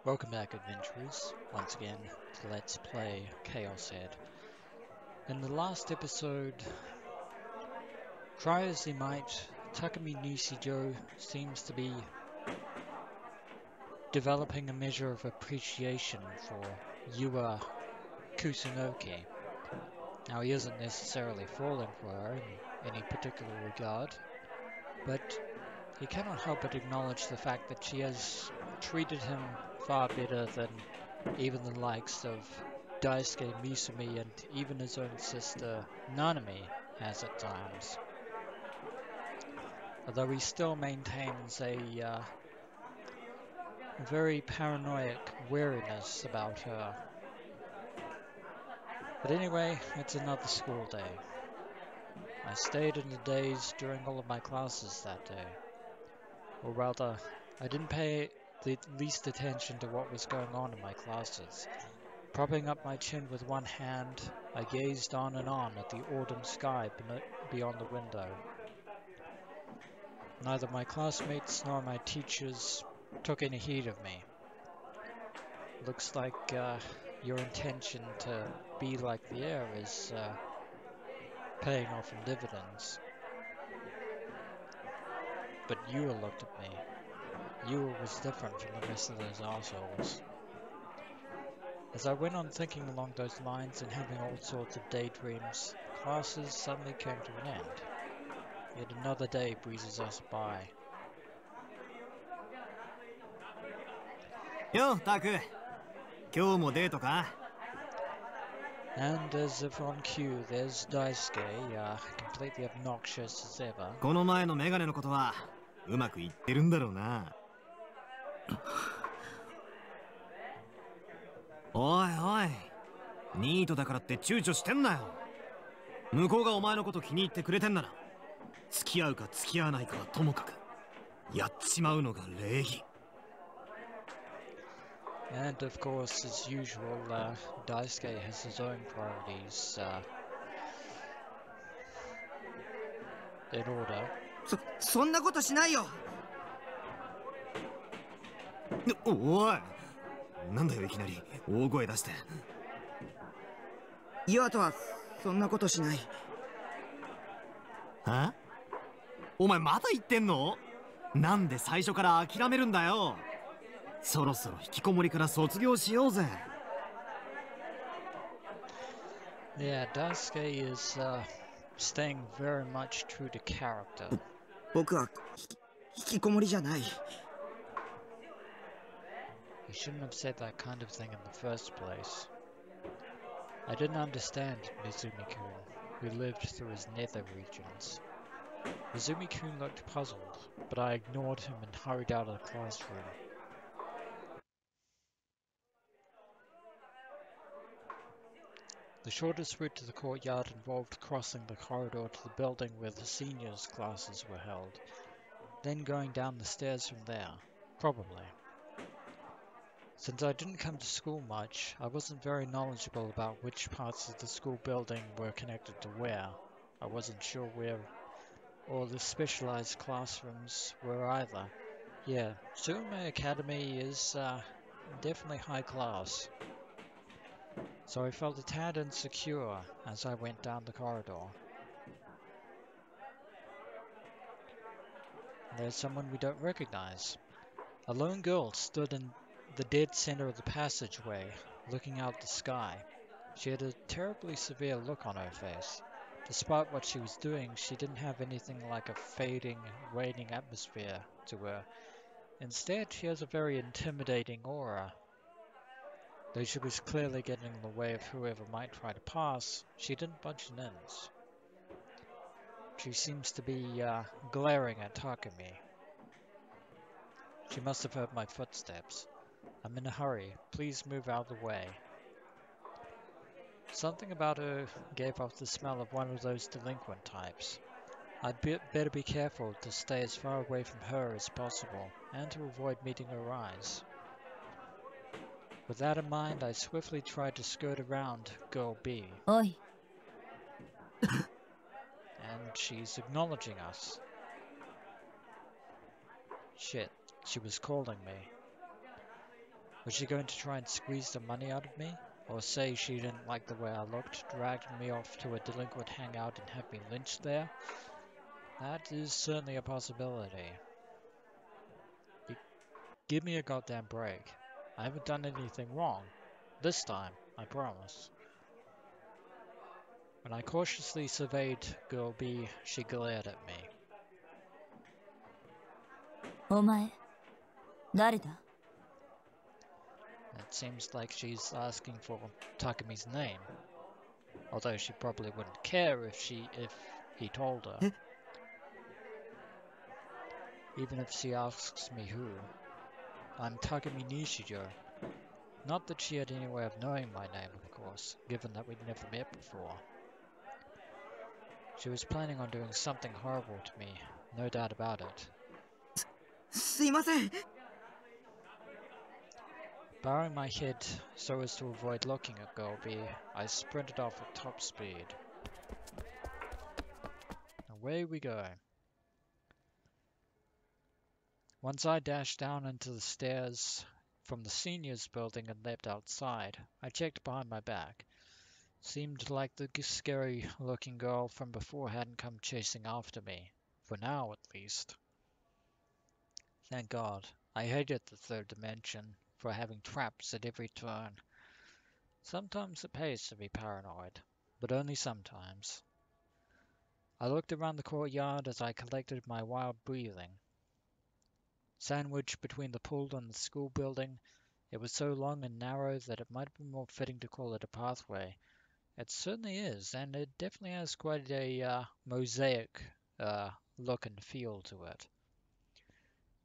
Welcome back, adventurers, once again to Let's Play ChäoS. In the last episode, try as he might, Takumi Nishijo seems to be developing a measure of appreciation for Yua Kusunoki. Now, he isn't necessarily falling for her in any particular regard, but he cannot help but acknowledge the fact that she has treated him far better than even the likes of Daisuke Misumi and even his own sister Nanami has at times. Although he still maintains a very paranoid wariness about her. But anyway, it's another school day. I stayed in the days during all of my classes that day. Or rather, I didn't pay the least attention to what was going on in my classes. Propping up my chin with one hand, I gazed on and on at the autumn sky beyond the window. Neither my classmates nor my teachers took any heed of me. Looks like your intention to be like the air is paying off in dividends. But Yua looked at me. Yua was different from the rest of those assholes. As I went on thinking along those lines and having all sorts of daydreams, classes suddenly came to an end. Yet another day breezes us by. Yo, Taku. 今日もデートか? And as if on cue, there's Daisuke, completely obnoxious as ever. この前のメガネのことはうまくいってるんだろうな。おいおい、ニートだからって躊躇してんなよ。向こうがお前のこと気に入ってくれてんなら、付き合うか付き合わないかはともかく、やっちまうのが礼儀。And of course, as usual, Daisuke has his own priorities in order. そんなことしないよ。おい、なんだよいきなり大声出して。岩とはそんなことしない。は？お前まだ言ってんの？なんで最初から諦めるんだよ。そろそろ引きこもりから卒業しようぜ。Yeah, Daisuke is staying very much true to character. 僕は引きこもりじゃない。He shouldn't have said that kind of thing in the first place. I didn't understand Mizumi-kun, who lived through his nether regions. Mizumi-kun looked puzzled, but I ignored him and hurried out of the classroom. The shortest route to the courtyard involved crossing the corridor to the building where the seniors' classes were held, then going down the stairs from there, probably. Since I didn't come to school much, I wasn't very knowledgeable about which parts of the school building were connected to where. I wasn't sure where all the specialized classrooms were either. Yeah, Sume Academy is definitely high class. So I felt a tad insecure as I went down the corridor. There's someone we don't recognize. A lone girl stood in the dead center of the passageway, looking out the sky. She had a terribly severe look on her face. Despite what she was doing, she didn't have anything like a fading, waning atmosphere to her. Instead, she has a very intimidating aura. Though she was clearly getting in the way of whoever might try to pass, she didn't budge an inch. She seems to be glaring at Takumi. She must have heard my footsteps. I'm in a hurry. Please move out of the way. Something about her gave off the smell of one of those delinquent types. I'd better be careful to stay as far away from her as possible, and to avoid meeting her eyes. With that in mind, I swiftly tried to skirt around Girl B. Oi. And she's acknowledging us. Shit, she was calling me. Was she going to try and squeeze the money out of me? Or say she didn't like the way I looked, dragged me off to a delinquent hangout and had me lynched there? That is certainly a possibility. Give me a goddamn break. I haven't done anything wrong. This time, I promise. When I cautiously surveyed Girl B, she glared at me. お前、誰だ? It seems like she's asking for Takumi's name. Although she probably wouldn't care if he told her. Even if she asks me who. I'm Takumi Nishijo. Not that she had any way of knowing my name, of course, given that we'd never met before. She was planning on doing something horrible to me, no doubt about it. すいません。 Bowing my head so as to avoid looking at Girl B, I sprinted off at top speed. Away we go. Once I dashed down into the stairs from the seniors building and leapt outside, I checked behind my back. Seemed like the scary looking girl from before hadn't come chasing after me, for now at least. Thank God. I hated the third dimension for having traps at every turn. Sometimes it pays to be paranoid, but only sometimes. I looked around the courtyard as I collected my wild breathing. Sandwiched between the pool and the school building, it was so long and narrow that it might have been more fitting to call it a pathway. It certainly is, and it definitely has quite a mosaic look and feel to it.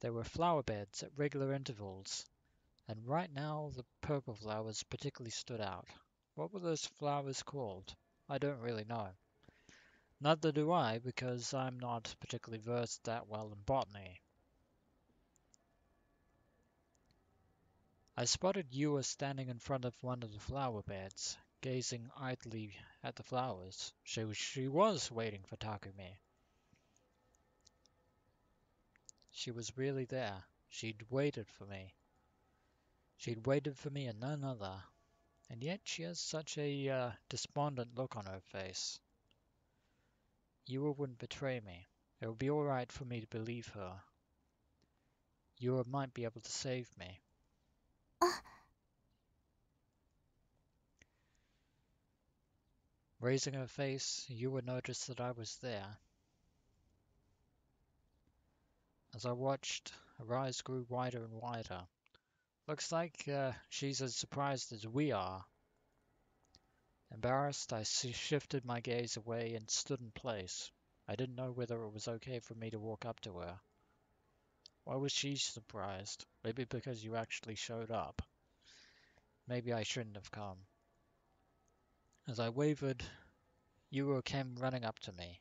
There were flower beds at regular intervals, and right now the purple flowers particularly stood out. What were those flowers called? I don't really know. Neither do I, because I'm not particularly versed that well in botany. I spotted Yua standing in front of one of the flower beds, gazing idly at the flowers. She was waiting for Takumi. She was really there. She'd waited for me. She'd waited for me and none other. And yet she has such a despondent look on her face. Yua wouldn't betray me. It would be alright for me to believe her. Yua might be able to save me. Raising her face, Yua noticed that I was there. As I watched, her eyes grew wider and wider. Looks like she's as surprised as we are. Embarrassed, I shifted my gaze away and stood in place. I didn't know whether it was okay for me to walk up to her. Why was she surprised? Maybe because you actually showed up. Maybe I shouldn't have come. As I wavered, Yuro came running up to me.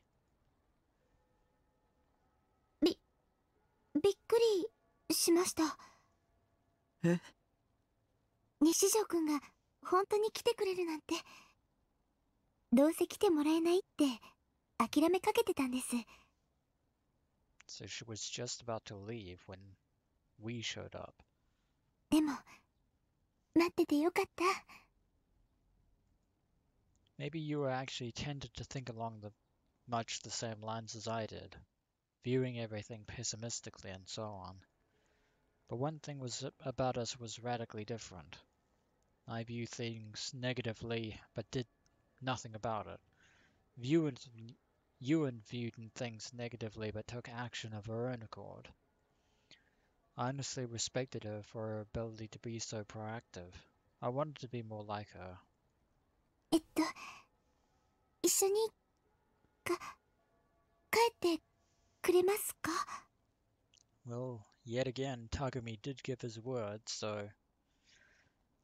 びっくりしました。え？西条くんが本当に来てくれるなんて。どうせ来てもらえないって諦めかけてたんです。So she was just about to leave when we showed up. でも、待っててよかった。Maybe you were actually tended to think along much the same lines as I did, viewing everything pessimistically and so on. But one thing about us was radically different. I view things negatively, but did nothing about it. Ewan viewed things negatively, but took action of her own accord. I honestly respected her for her ability to be so proactive. I wanted to be more like her. 一緒に帰ってくれますか? Well, yet again, Takumi did give his word, so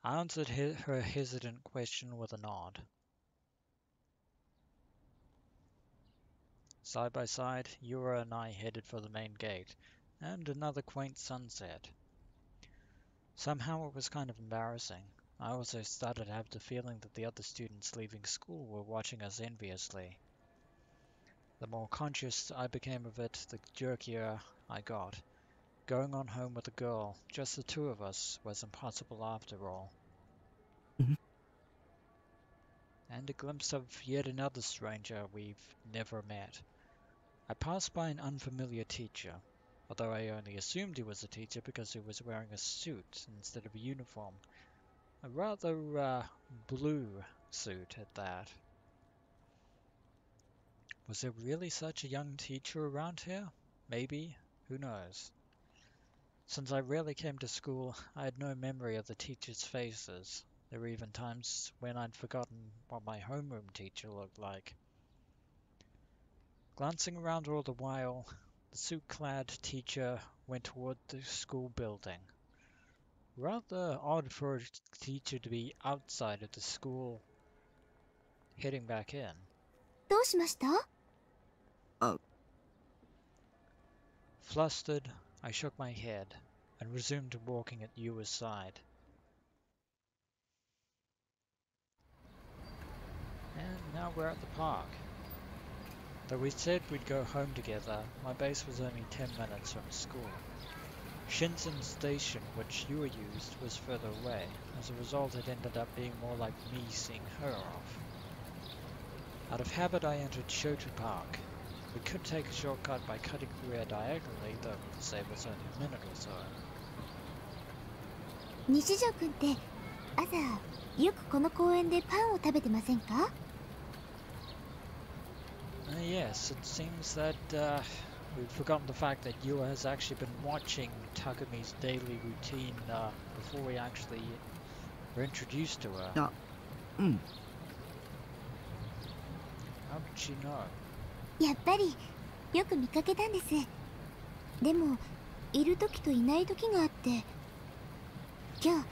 I answered her hesitant question with a nod. Side by side, Yura and I headed for the main gate, and another quaint sunset. Somehow it was kind of embarrassing. I also started to have the feeling that the other students leaving school were watching us enviously. The more conscious I became of it, the jerkier I got. Going on home with a girl, just the two of us, was impossible after all. And a glimpse of yet another stranger we've never met. I passed by an unfamiliar teacher, although I only assumed he was a teacher because he was wearing a suit instead of a uniform. A rather blue suit at that. Was there really such a young teacher around here? Maybe. Who knows? Since I rarely came to school, I had no memory of the teachers' faces. There were even times when I'd forgotten what my homeroom teacher looked like. Glancing around all the while, the suit-clad teacher went toward the school building. Rather odd for a teacher to be outside of the school, heading back in. どうしました？ Flustered, I shook my head and resumed walking at Yua's side. And now we're at the park. Though we said we'd go home together, my base was only 10 minutes from school. Shinsen Station, which Yua used, was further away. As a result, it ended up being more like me seeing her off. Out of habit, I entered Shotou Park. We could take a shortcut by cutting through here diagonally, though it would save us only a minute or so. 西条くんって朝よくこの公園でパンを食べてませんか？ Yes, it seems that we've forgotten the fact that Yua has actually been watching Takumi's daily routine before we actually were introduced to her. あ、うん。 How did she know? やっぱりよく見かけたんです。でもいる時といない時があって、今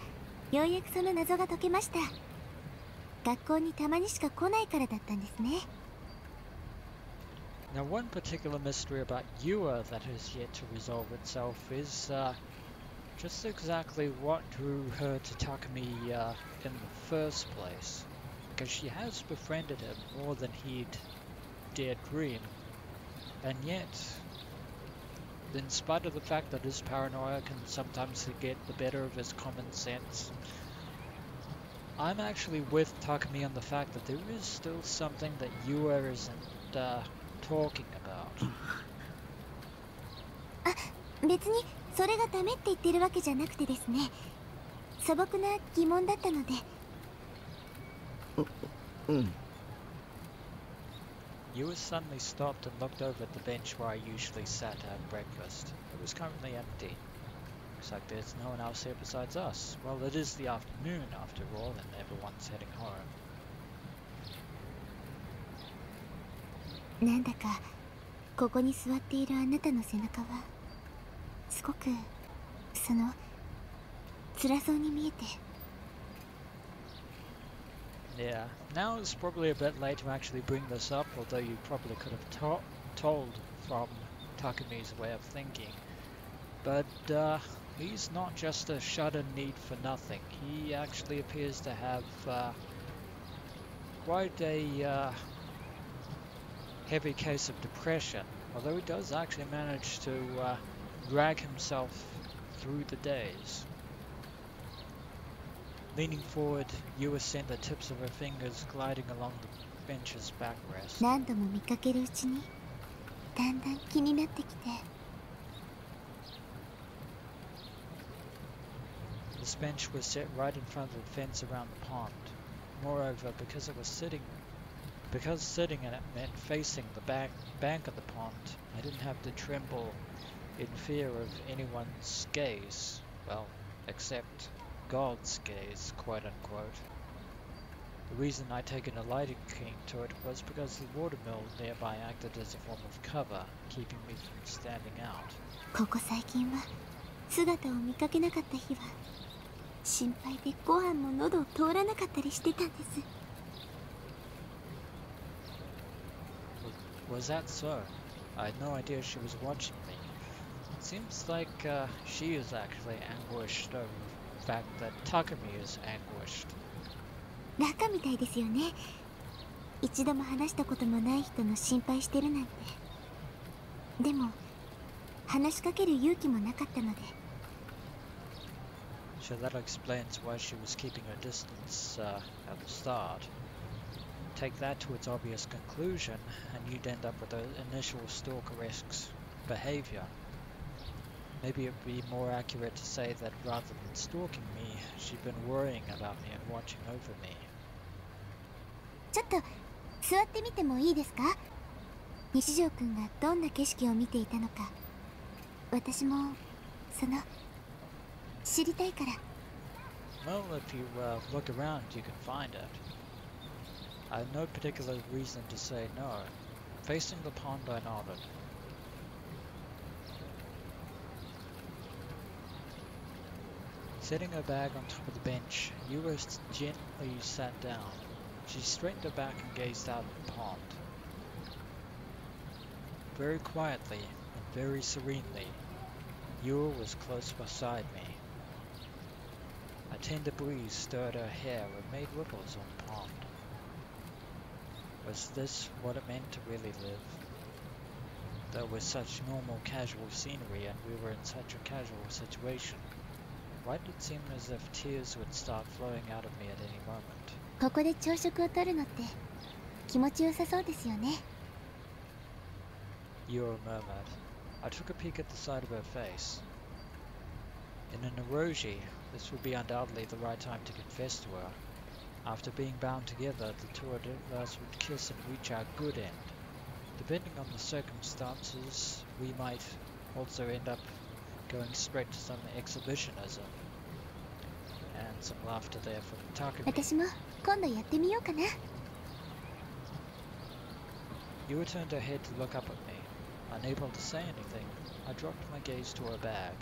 日ようやくその謎が解けました。学校にたまにしか来ないからだったんですね。 Now, one particular mystery about Yua that has yet to resolve itself is just exactly what drew her to Takumi in the first place. Because she has befriended him more than he'd dared dream. And yet, in spite of the fact that his paranoia can sometimes get the better of his common sense, I'm actually with Takumi on the fact that there is still something that Yua isn't talking about. あ、別にそれがダメって言ってるわけじゃなくてですね。素朴な疑問だったので。うん。 Yua suddenly stopped and looked over at the bench where I usually sat to have breakfast. It was currently empty. Looks like there's no one else here besides us. Well, it is the afternoon after all, and everyone's heading home. なんだかここに座っているあなたの背中はすごく辛そうに見えて。 Yeah, now it's probably a bit late to actually bring this up, although you probably could have told from Takumi's way of thinking. But he's not just a shut-in need for nothing. He actually appears to have quite a heavy case of depression, although he does actually manage to drag himself through the days. Leaning forward, Yua sent the tips of her fingers gliding along the bench's backrest. 何度も見かけるうちにだんだん気になってきて。 This bench was set right in front of the fence around the pond. Moreover, because sitting in it meant facing the bank of the pond, I didn't have to tremble in fear of anyone's gaze. Well, except God's gaze, quote unquote. The reason I'd taken a lighting keen to it was because the watermill nearby acted as a form of cover, keeping me from standing out. ここ最近は姿を見かけなかった日は心配でご飯も喉を通らなかったりしてたんです。 Was that so? I had no idea she was watching me. It seems like she is actually anguished over the fact that Takumi is anguished. バカみたいですよね。一度も話したこともない人の心配してるなんて。でも話しかける勇気もなかったので。So that explains why she was keeping her distance at the start. Take that to its obvious conclusion, and you'd end up with the initial stalker-esque behavior. Maybe it would be more accurate to say that rather than stalking me, she'd been worrying about me and watching over me. ちょっと座ってみてもいいですか？西条くんがどんな景色を見ていたのか、私も知りたいから。Well, if you look around, you can find it. I have no particular reason to say no. Facing the pond, I nodded. Setting her bag on top of the bench, Yua gently sat down. She straightened her back and gazed out at the pond. Very quietly and very serenely, Yua was close beside me. A tender breeze stirred her hair and made ripples on the pond. Was this what it meant to really live? Though with such normal casual scenery and we were in such a casual situation, why did it seem as if tears would start flowing out of me at any moment? ここで朝食をとるのって気持ちよさそうですよね。Yua murmured. I took a peek at the side of her face. In an Oroji, this would be undoubtedly the right time to confess to her. After being bound together, the two of us would kiss and reach our good end. Depending on the circumstances, we might also end up going straight to some exhibitionism. And some laughter there from Takumi. 私も今度やってみようかな。Yua turned her head to look up at me. Unable to say anything, I dropped my gaze to her bag.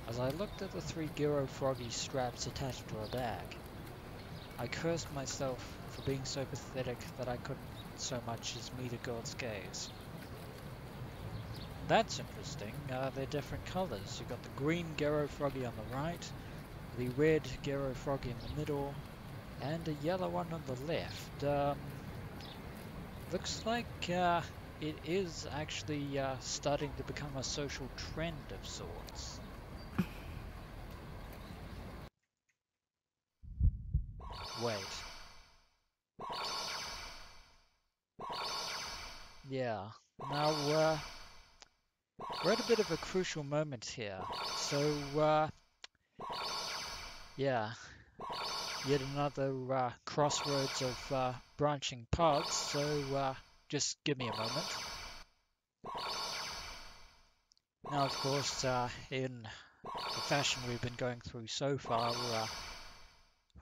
As I looked at the 3 Giro Froggy straps attached to her bag, I cursed myself for being so pathetic that I couldn't so much as meet a girl's gaze. That's interesting. They're different colors. You've got the green Gero Froggy on the right, the red Gero Froggy in the middle, and a yellow one on the left. Looks like it is actually starting to become a social trend of sorts. Wait. Yeah. Now, we're at a bit of a crucial moment here. So, yeah. Yet another crossroads of branching paths, so just give me a moment. Now, of course, in the fashion we've been going through so far,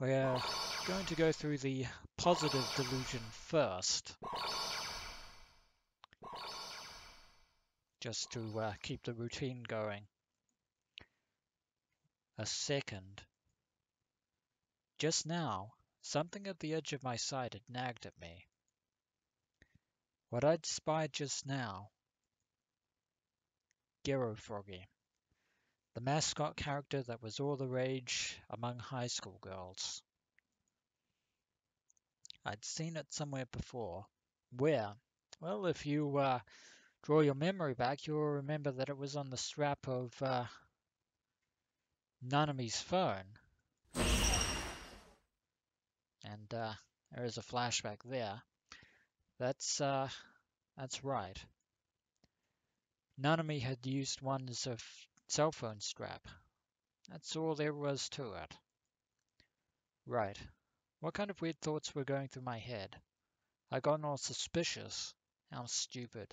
we're going to go through the positive delusion first. Just to keep the routine going. A second. Just now, something at the edge of my sight had nagged at me. What I'd spied just now. Gero Froggy. The mascot character that was all the rage among high school girls. I'd seen it somewhere before. Where? Well, if you draw your memory back, you'll remember that it was on the strap of Nanami's phone. And there is a flashback there. That's right. Nanami had used one as a cell phone strap. That's all there was to it. Right. What kind of weird thoughts were going through my head? I got all suspicious. How stupid.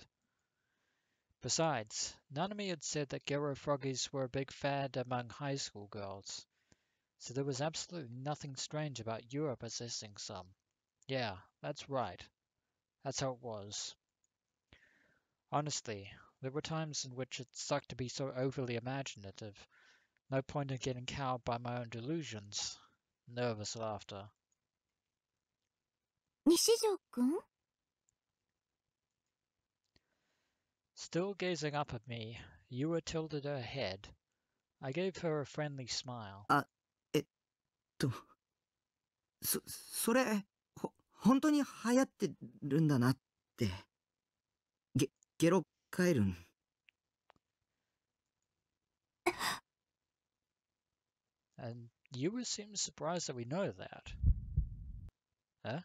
Besides, Nanami had said that Gero Froggies were a big fad among high school girls. So there was absolutely nothing strange about Yua possessing some. Yeah, that's right. That's how it was. Honestly, there were times in which it sucked to be so overly imaginative. No point in getting cowed by my own delusions. Nervous laughter. 西条くん？ Still gazing up at me, Yua tilted her head. I gave her a friendly smile. それ、本当に流行ってるんだなって、ゲロカエルン。And you seem surprised that we know that. Huh?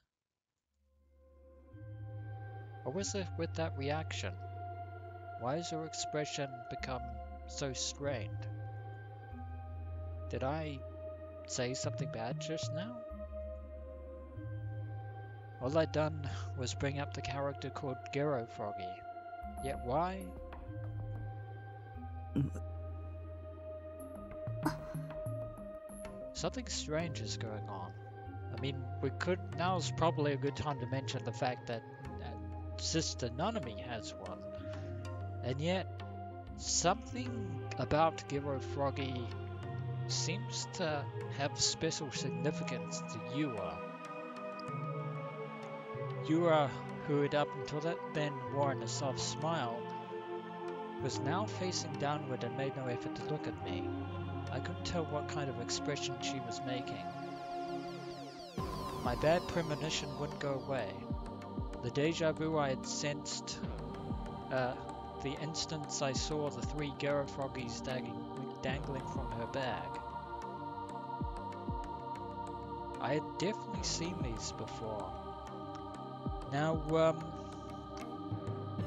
What was it with that reaction? Why has your expression become so strained? Did I say something bad just now? All I'd done was bring up the character called Gero Froggy. Yet why? Something strange is going on. I mean, now's probably a good time to mention the fact that Sister Nanami has one. And yet, something about Gero Froggy seems to have special significance to Yua. Yua, who had up until then worn a soft smile, was now facing downward and made no effort to look at me. I couldn't tell what kind of expression she was making. My bad premonition wouldn't go away. The deja vu I had sensed the instant I saw the 3 Gero Froggies dangling from her bag. I had definitely seen these before. Now,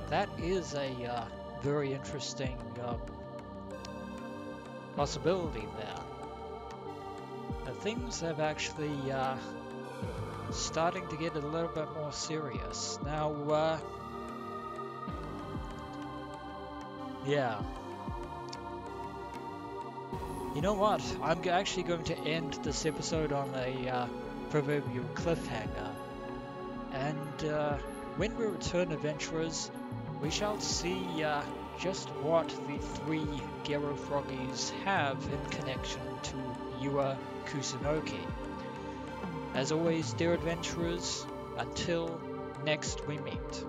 that is a very interesting possibility there. Things have actually starting to get a little bit more serious. Now, yeah. You know what? I'm actually going to end this episode on a proverbial cliffhanger. And when we return, adventurers, we shall see just what the 3 Gero Froggies have in connection to Yua Kusunoki. As always, dear adventurers, until next we meet.